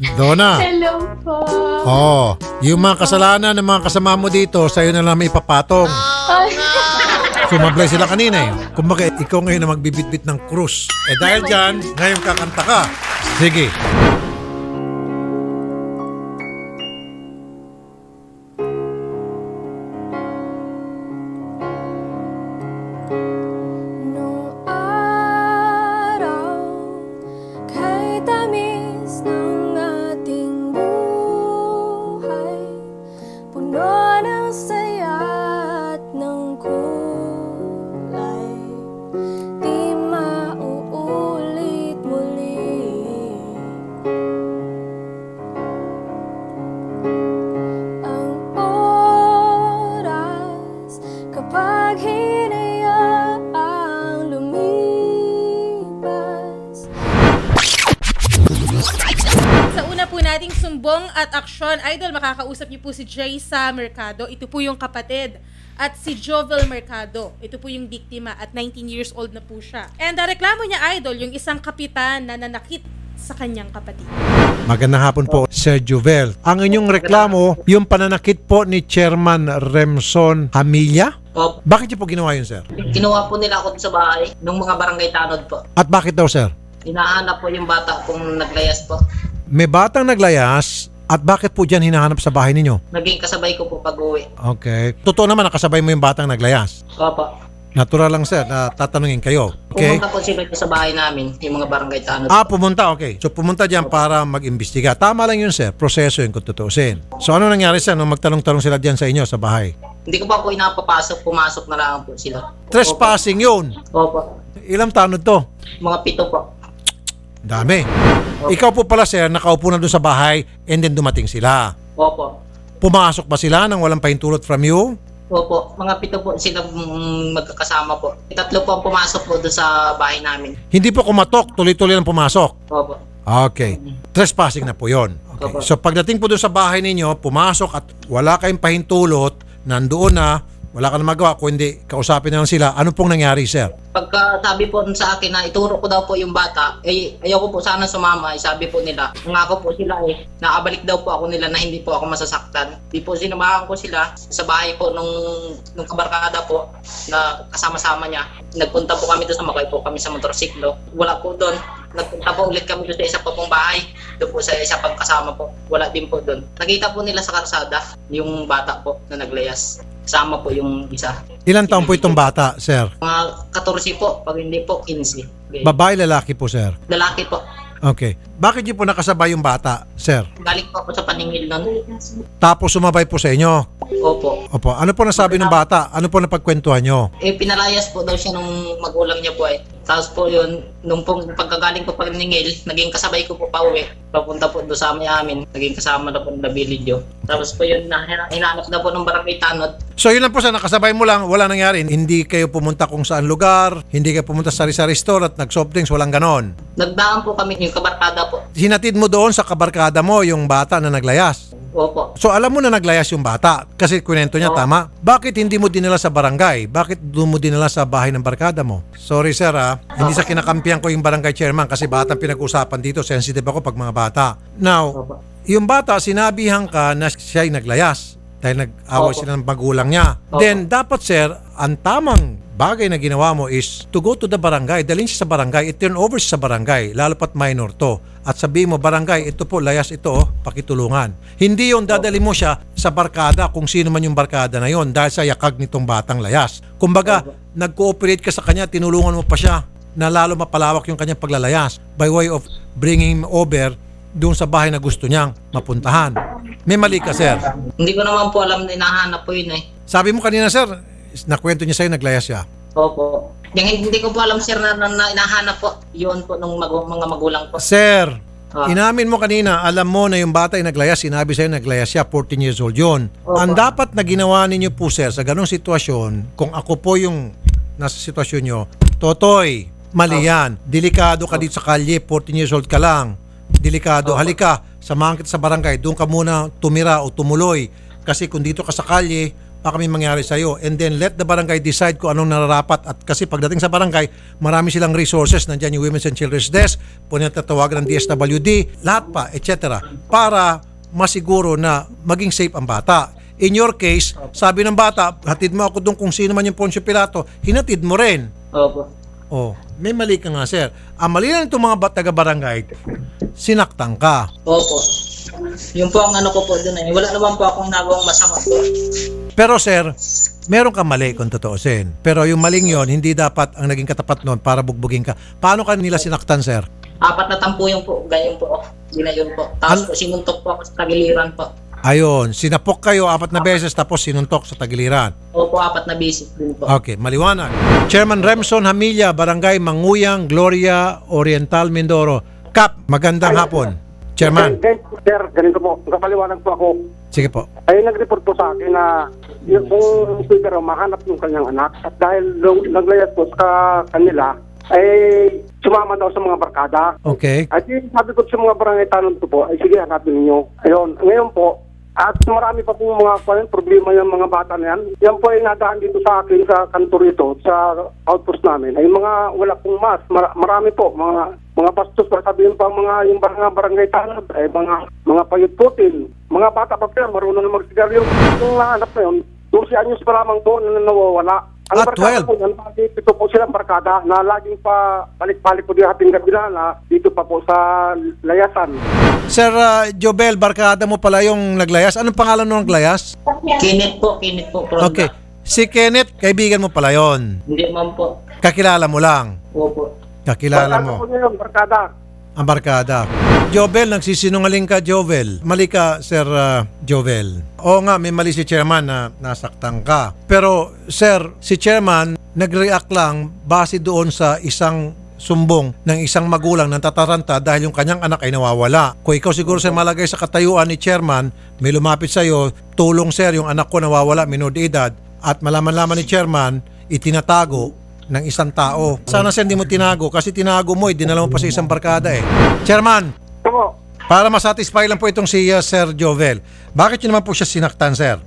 Donna. Hello po. Oh, yung mga kasalanan ng mga kasama mo dito, sa'yo na lang may ipapatong. Sumablay sila kanina eh. Kumbaga, ikaw ngayon na magbibitbit ng krus. Eh dahil dyan, ngayon kakanta ka. Sige. At aksyon, Idol, makakausap niyo po si Jaysa Mercado. Ito po yung kapatid. At si Jovel Mercado. Ito po yung biktima at 19 years old na po siya. And reklamo niya, Idol, yung isang kapitan na nanakit sa kanyang kapatid. Magandang hapon po, Sir Jovel. Ang inyong reklamo, yung pananakit po ni Chairman Remson Hamilla? Opo. Bakit niyo po ginawa yun, Sir? Kinuha po nila ako sa bahay ng mga barangay tanod po. At bakit daw, Sir? Hinahanap po yung bata kung naglayas po. May batang naglayas. At bakit po dyan hinahanap sa bahay ninyo? Naging kasabay ko po pag-uwi. Okay. Totoo naman nakasabay mo yung batang naglayas. Opo. Natural lang, sir, na tatanungin kayo. Okay? Pumunta po sila sa bahay namin, yung mga barangay tanod. Pumunta, okay. So pumunta dyan para mag-imbestiga. Tama lang yun, sir. Proseso yun kung tutuusin. So ano nangyari, sir, nung magtanong-tanong sila dyan sa inyo sa bahay? Hindi ko pa po inapapasok, pumasok na lang po sila. Trespassing yun. Opo. Ilang tanod to? Mga 7 po. Dami. Ikaw po pala, sir, nakaupo na doon sa bahay and then dumating sila. Opo. Pumasok ba sila nang walang pahintulot from you? Opo. Mga 7 po sila magkakasama po. 3 po ang pumasok po doon sa bahay namin. Hindi po kumatok, tuloy-tuloy lang pumasok? Opo. Okay. Trespassing na po yun. Okay. So pagdating po doon sa bahay ninyo, pumasok at wala kayong pahintulot, nandoon na, wala ka na magawa, kundi kausapin na lang sila. Ano pong nangyari, sir? Pagka sabi po sa akin na ituro ko daw po yung bata, ayoko po sana sumama, sabi po nila. Nangako po sila naabalik daw po ako nila na hindi po ako masasaktan. Di po sinamahan ko sila sa bahay po nung kabarkada po na kasama-sama niya. Nagpunta po kami doon sa Makay po kami sa motorsiklo. Wala po doon. Nagpunta po ulit kami doon sa isa pa pong bahay. Doon po sa isa pang kasama po. Wala din po doon. Nakita po nila sa karsada yung bata po na naglayas. Kasama po yung isa. Ilang taon po itong bata, sir? Mga 14 po, pag hindi po 15. Okay. Babae, lalaki po, sir? Lalaki po. Okay. Bakit niyo po nakasabay yung bata, sir? Galing po ako sa paningil nun. Tapos sumabay po sa inyo? Opo. Opo. Ano po nasabi ng bata? Ano po napagkwentuhan nyo? Pinalayas po daw siya nung magulang niya po Tapos po yun, nung pagkagaling po paningil, naging kasabay ko po pauwi. Papunta po doon sa amin, naging kasama na po ng Bilidyo. Tapos po yun, hinanap na po ng barangay tanod. So yun lang po, sa nakasabay mo lang, wala nangyari. Hindi kayo pumunta kung saan lugar, hindi kayo pumunta sa sari-sari store at nag-soft drinks, walang ganon. Nagdaan po kami yung kabarkada po. Hinatid mo doon sa kabarkada mo yung bata na naglayas. Opo. So alam mo na naglayas yung bata kasi kwento niya, tama? Bakit hindi mo dinala sa barangay? Bakit doon mo dinala sa bahay ng barkada mo? Sorry, sir, hindi sa kinakampihan ko yung barangay chairman kasi batang pinag-usapan dito. Sensitive ako pag mga bata. Now, yung bata, sinabihan ka na siya'y naglayas dahil nag-away sila ng magulang niya. Then, dapat, sir, ang tamang bagay na ginawa mo is to go to the barangay. Dalhin siya sa barangay, i-turn over siya sa barangay, lalo pat minor to. At sabihin mo, barangay, ito po, layas ito, pakitulungan. Hindi yon dadali mo siya sa barkada kung sino man yung barkada na yon dahil sa yakag nitong batang layas. Kumbaga, nag-cooperate ka sa kanya, tinulungan mo pa siya na lalo mapalawak yung kanyang paglalayas by way of bringing him over doon sa bahay na gusto niyang mapuntahan. May mali ka, sir. Hindi ko naman po alam na hinahanap po yun Sabi mo kanina, sir, nakwento niya sa'yo, naglayas siya. Opo. Hindi ko po alam, sir, na inahanap po. Yun po nung mga magulang po. Sir, inamin mo kanina, alam mo na yung bata ay naglayas, sinabi sa'yo naglayas siya, 14 years old yun. Ang dapat na ginawa ninyo po, sir, sa ganong sitwasyon, kung ako po yung nasa sitwasyon nyo, Totoy, mali yan. Delikado ka dito sa kalye, 14 years old ka lang. Delikado. Halika, samahan kita sa barangay, doon ka muna tumira o tumuloy. Kasi kung dito ka sa kalye, baka may mangyari sa'yo. And then let the barangay decide kung anong nararapat. At kasi pagdating sa barangay, marami silang resources. Nandiyan yung Women's and Children's Desk, tatawagan ng DSWD, lahat pa, etc. Para masiguro na maging safe ang bata. In your case, sabi ng bata, hatid mo ako doon kung sino man yung Poncio Pilato, hinatid mo rin. Opo. Oh, may mali ka nga, sir. Ang mali lang itong mga taga-barangay, sinaktan ka. Opo. Yung po ang ano ko po doon eh. Wala naman po akong nagawang masama po. Pero sir, meron kang mali kung totoosin. Pero yung maling yon, hindi dapat ang naging katapat nun para bugbugin ka. Paano ka nila sinaktan, sir? 4 na tampuyong po, ganyan po. Ginayon po. Tapos po, sinuntok po ako sa tagiliran po. Ayun, sinapok kayo 4 na beses tapos sinuntok sa tagiliran. Opo, 4 na bisis din po. Okay, maliwanag. Chairman Remson Hamilla, Barangay Manguyang, Gloria, Oriental, Mindoro. Kap, magandang hapon. Chairman. Sir, ganito po. Kapaliwanag po ako. Sige po. Ay nag-report po sa akin na yung speaker mahanap yung kanyang anak. At dahil naglayas po sa kanila, ay sumama daw sa mga barkada. Okay. At yung sabi ko sa mga barangay tanong ko po, ay sige, hanapin ninyo. Ayun, ngayon po, at marami pa pong mga problema yung mga bata na yan. Yan po ay nadaan dito sa akin sa kanto rito, sa outpost namin. Ay mga wala pong mas. Marami po, mga bastos pa sabihin pa yung barangay tanong, ay mga payut-putin. Mga bata pa pero marunong na magsigarilyo. Yung nahanap na yun, 12 anyos pa lamang po na nawawala. Ang barkada 12? po yan, dito po silang barkada na laging pa balik-balik po di hating gabi na dito pa po sa layasan. Sir Jobel, barkada mo pala yung naglayas. Anong pangalan ng naglayas? Kinit po. Okay. Si Kenneth, kaibigan mo pala yon. Hindi man po. Kakilala mo lang. Opo. Kakilala Barkada mo. po niya yun, barkada. Ang barkada. Jovel, nagsisinungaling ka, Jovel. Mali ka, Sir Jovel. Oo nga, may mali si Chairman na nasaktan ka. Pero, Sir, si Chairman nag-react lang base doon sa isang sumbong ng isang magulang ng tataranta dahil yung kanyang anak ay nawawala. Kung ikaw siguro sir malagay sa katayuan ni Chairman, may lumapit sa iyo, tulong sir, yung anak ko nawawala, minor de edad, at malaman-laman ni Chairman, itinatago ng isang tao. Sana sir hindi mo tinago kasi tinago mo, dinala mo pa sa isang barkada eh. Chairman, Oo. para masatisfy lang po itong si Sir Jovel, bakit yun naman po siya sinaktan, sir?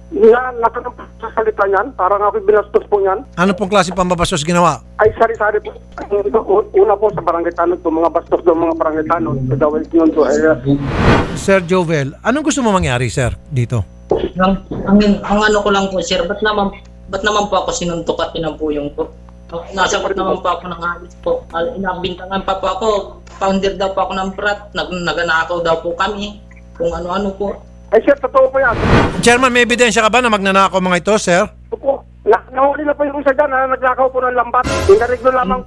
Natanong po sa salita niyan, parang ako binastos po niyan. Ano pong klase pambabastos ginawa? Ay sari-sari po. Una po sa barangay tanong po, mga bastos daw mga barangay tanong. Sa dawal yun po. Sir Jovel, anong gusto mo mangyari, sir, dito? Ang ano ko lang po, sir, ba't naman po ako sinuntok at pinampuyong po? Nasagot naman po ako ng alis po. Inabintangan pa po ako. Founder daw po ako ng brat. Naganakaw daw po kami. Kung ano-ano po. Ay sir, totoo po yan. Chairman, may ebidensya ka ba na magnanakaw mga ito, sir? Opo. Nahuli na po yung isa dyan na naglakaw po ng lambat. Inareglo lamang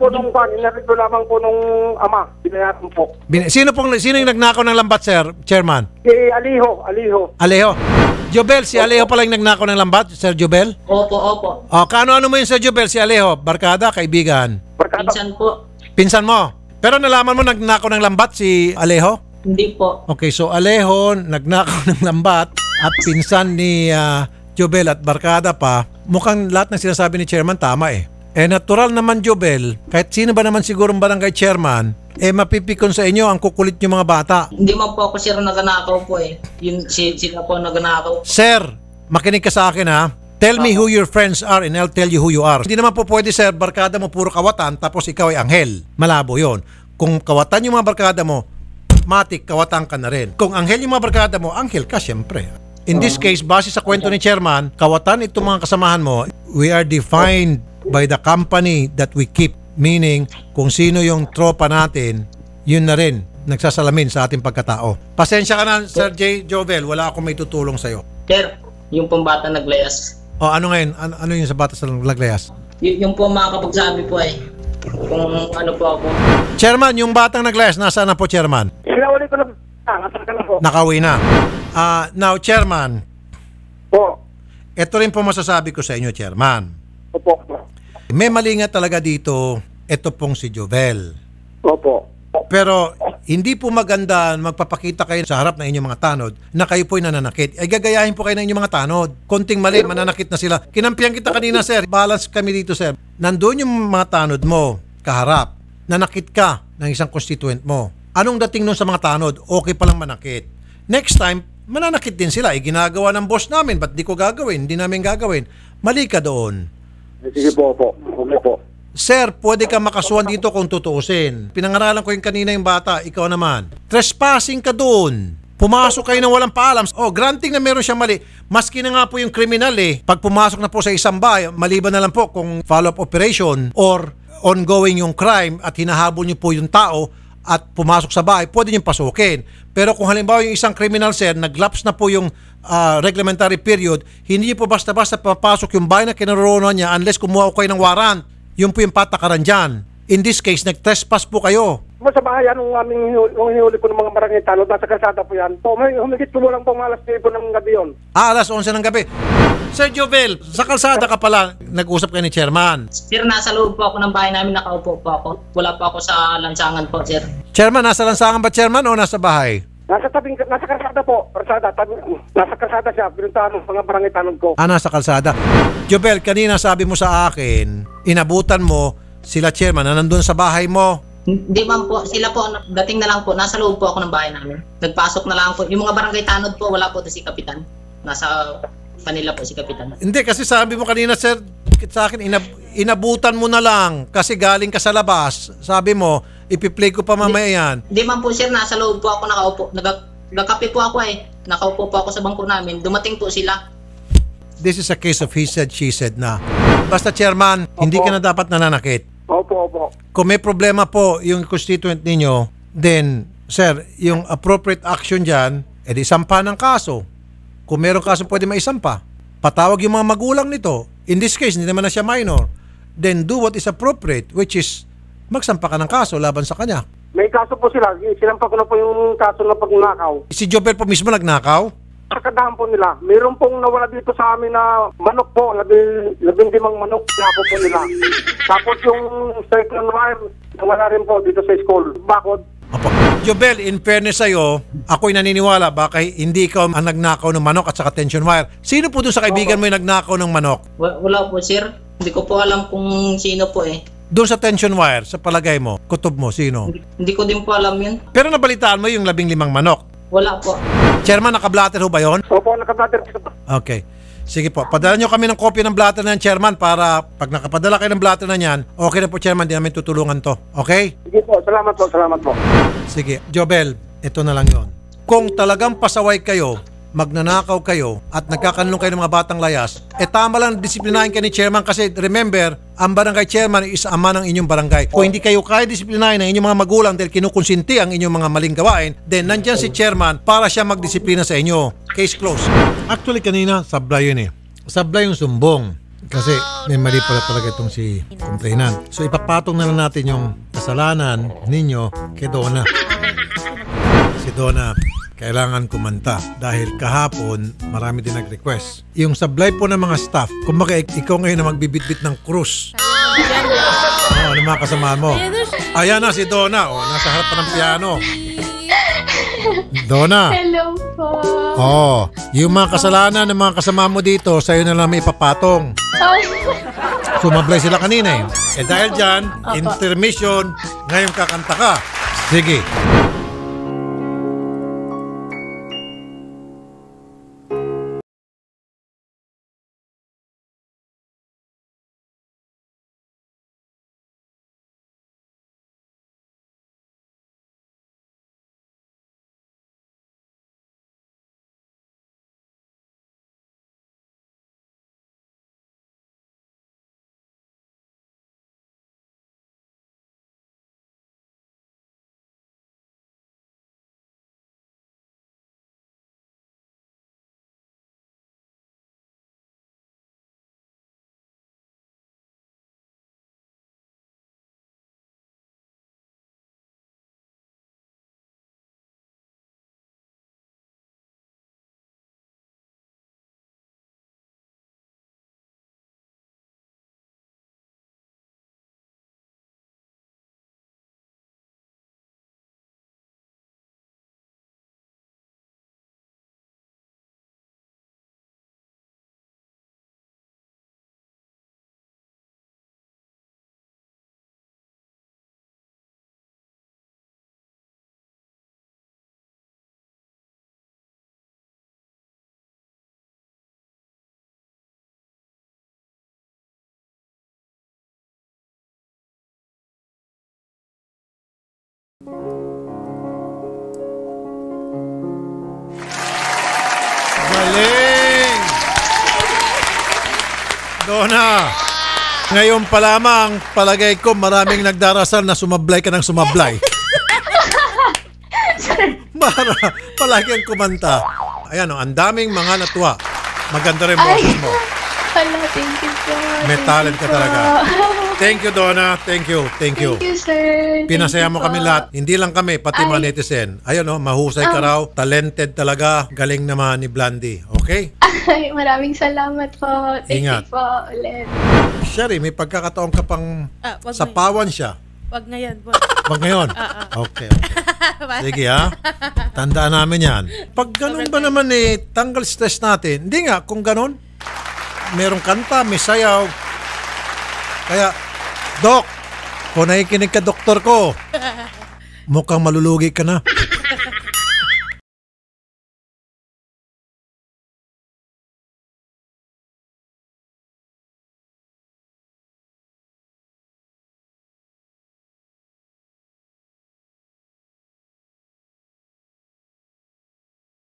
po nung ama. Binayaran po. Sino yung nagnakaw ng lambat, sir, Chairman? Si Aliho. Alejo. Jobel, si Alejo pala yung nagnakaw ng lambat, Sir Jobel? Opo. Kaano mo yun, Sir Jobel, si Alejo? Barkada, kaibigan? Barkada. Pinsan po. Pinsan mo? Pero nalaman mo nagnakaw ng lambat si Alejo? Hindi po. Okay, so Alejo, nagnakaw ng lambat at pinsan ni Jobel at barkada pa, mukhang lahat ng sinasabi ni Chairman tama eh. Natural naman Jobel, kahit sino ba naman sigurong barangay chairman, mapipikon sa inyo ang kukulit yung mga bata. Hindi man po ako sir naganakaw po eh. Sila po naganakaw. Sir, makinig ka sa akin ha. Tell me who your friends are and I'll tell you who you are. Hindi naman po pwede sir, barkada mo puro kawatan tapos ikaw ay anghel. Malabo yon. Kung kawatan yung mga barkada mo, matik kawatan ka na rin. Kung anghel yung mga barkada mo, anghel ka syempre. In this case, base sa kwento ni Chairman, kawatan itong mga kasamahan mo, we are defined by the company that we keep. Meaning, kung sino yung tropa natin, yun na rin nagsasalamin sa ating pagkatao. Pasensya ka na, Sir J. Jovel, wala akong may tutulong sa'yo. Sir, yung pong bata naglayas. O ano ngayon? Ano yung sa bata sa naglayas? Yung po makakapagsabi po eh. Kung ano po ako. Chairman, yung batang naglayas, nasaan na po, Chairman? Sinawali ko na. Nasaan ka na po? Nakauwi na. Now, Chairman, Po. ito rin po masasabi ko sa inyo, Chairman. Opo. May mali nga talaga dito, ito pong si Jovel. Opo. Pero hindi po maganda magpapakita kayo sa harap ng inyong mga tanod na kayo po'y nananakit. Ay gagayahin po kayo ng inyong mga tanod. Konting mali, mananakit na sila. Kinampihan kita kanina, sir. Balance kami dito, sir. Nandun yung mga tanod mo, kaharap. Nanakit ka ng isang constituent mo. Anong dating nun sa mga tanod? Okay palang manakit. Next time, mananakit din sila. Ginagawa ng boss namin, ba't di ko gagawin? Hindi namin gagawin. Mali ka doon. Sige po, opo. Okay po. Sir, pwede ka makasuhan dito kung tutuusin. Pinangaralan ko yung kanina yung bata, ikaw naman. Trespassing ka doon. Pumasok kayo nang walang paalam. Granting na meron siyang mali. Maski na nga po yung kriminal pag pumasok na po sa isang bahay, maliban na lang po kung follow-up operation or ongoing yung crime at hinahabol niyo po yung tao at pumasok sa bahay, pwede niyong pasukin. Pero kung halimbawa yung isang criminal, sir, nag-lapse na po yung reglementary period, hindi niyo po basta-basta papasok yung bahay na kinaroroonan niya unless kumuha ko kayo ng warrant. Yun po yung patakaran dyan. In this case, nag-trespass po kayo. Sa bahay, anong aming hinuli po ng mga barangay tanod, nasa kalsada po yan. Po, may humigit po lang po mga alas 10 po ng gabi yun. Alas 11 ng gabi. Sir Jovel, sa kalsada ka pala, nag-usap kayo ni Chairman. Sir, nasa loob po ako ng bahay namin, nakaupo po ako. Wala po ako sa lansangan po, sir. Chairman, nasa lansangan ba Chairman o nasa bahay? Nasa kalsada po. Nasa kalsada siya. Pinuntahan ng mga barangay tanod ko. Nasa kalsada. Jovel, kanina sabi mo sa akin, inabutan mo sila Chairman na nandun sa bahay mo. Hindi man po, sila po, dating na lang po, nasa loob po ako ng bahay namin. Nagpasok na lang po. Yung mga barangay tanod po, wala po si Kapitan. Nasa kanila po si Kapitan. Hindi, kasi sabi mo kanina, sir, sa akin, inabutan mo na lang kasi galing ka sa labas. Sabi mo, ipi-play ko pa mamaya yan. Hindi man po, sir, nasa loob po ako nakaupo. Nagkape po ako Nakaupo po ako sa bangko namin. Dumating po sila. This is a case of he said, she said na. Basta Chairman, hindi ka na dapat nananakit. Opo. Kung may problema po yung constituent ninyo, then, sir, yung appropriate action dyan, edi sampa ng kaso. Kung meron kaso pwede maisampa. Patawag yung mga magulang nito. In this case, hindi naman na siya minor. Then do what is appropriate, which is magsampa ka ng kaso laban sa kanya. May kaso po sila. Sinampa ko na po yung kaso na pagnakaw. Si Jobel po mismo nagnakaw? Sa kadahan po nila. Mayroon pong nawala dito sa amin na manok po. 15 manok. Nako po nila. Tapos yung second wire, nawala rin po dito sa school. Bakod. Opo. Jobel, in fairness sa'yo, ako'y naniniwala baka hindi ikaw ang nagnakaw ng manok at saka tension wire. Sino po doon sa kaibigan mo yung nagnakaw ng manok? Wala po, sir. Hindi ko po alam kung sino po Doon sa tension wire, sa palagay mo, kutob mo, sino? Hindi ko din po alam yun. Pero nabalitaan mo yung 15 manok. Wala po. Chairman, naka-blatter ho ba yun? Opo, nakablatter. Okay. Sige po. Padala nyo kami ng kopya ng blatter na yan, Chairman, para pag nakapadala kayo ng blatter na yan, okay na po, Chairman, di namin tutulungan to. Okay? Sige po, salamat po. Sige. Jobel, ito na lang yon. Kung talagang pasaway kayo, magnanakaw kayo, at nagkakanlong kayo ng mga batang layas, tama lang disiplinahin kayo ni Chairman kasi remember, ang barangay chairman is ama ng inyong barangay. Kung hindi kayo kaya disiplinahin ng inyong mga magulang dahil kinukonsinti ang inyong mga maling gawain, then nandyan si Chairman para siya magdisiplina sa inyo. Case closed. Actually, kanina, sablay yun Sablay yung sumbong. Kasi may mali pala talaga itong si complainant. So ipapatong na lang natin yung kasalanan ninyo kay Donna. Si Donna, kailangan kumanta dahil kahapon marami din nag-request. Yung sablay po ng mga staff, kumbaga ikaw ngayon na magbibitbit ng krus. Ng mga kasama mo. Ayan na si Donna. Nasa harap pa ng piano. Donna. Hello po. Yung mga kasalanan ng mga kasama mo dito, sa'yo na lang may ipapatong. Sumablay sila kanina dahil dyan, intermission, ngayon kakanta ka. Sige. Galing! Donna, ngayon pa lamang, palagay ko maraming nagdarasal na sumablay ka ng sumablay. Para palagi ang kumanta. Ayan, ang daming mga natuwa. Maganda rin boses mo. Hala, thank you po. May Thank talent you ka po. talaga. Thank you, Donna. Thank you. Thank you. Thank you, sir. Pinasaya Thank mo you kami po. lahat. Hindi lang kami, pati mga Ay. netizen. Ayun, mahusay ka raw. Talented talaga. Galing naman ni Blandy. Okay? Ay, maraming salamat po. Thank Ingat. you po ulit. Sherry, may pagkakataon ka pang Wag sapawan siya. Wag ngayon, boss. Wag ngayon? Okay. Sige ha. Tandaan namin yan. Pag ganun ba naman tanggal stress natin. Hindi nga, kung ganun, merong kanta, may sayaw. Kaya, Doc, kung nakikinig ka doktor ko, mukhang malulugi ka na.